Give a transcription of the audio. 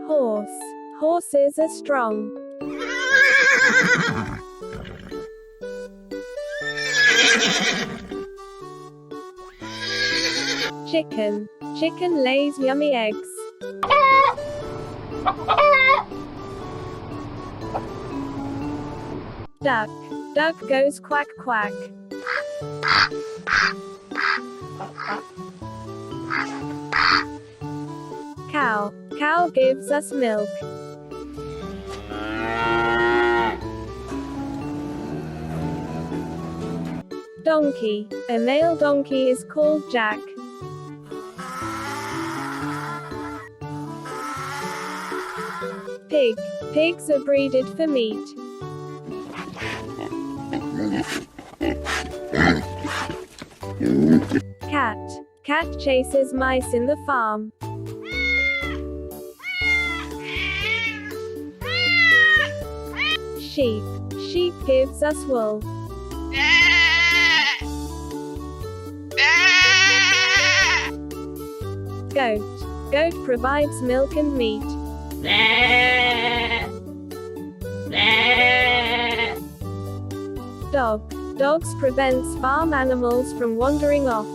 Horse. Horses are strong. Chicken. Chicken lays yummy eggs. Duck. Duck goes quack quack. Cow. Cow gives us milk. Donkey. A male donkey is called Jack. Pig. Pigs are breeded for meat. Cat. Cat chases mice in the farm. Sheep. Sheep gives us wool. Goat. Goat provides milk and meat. Dog. Dogs prevents farm animals from wandering off.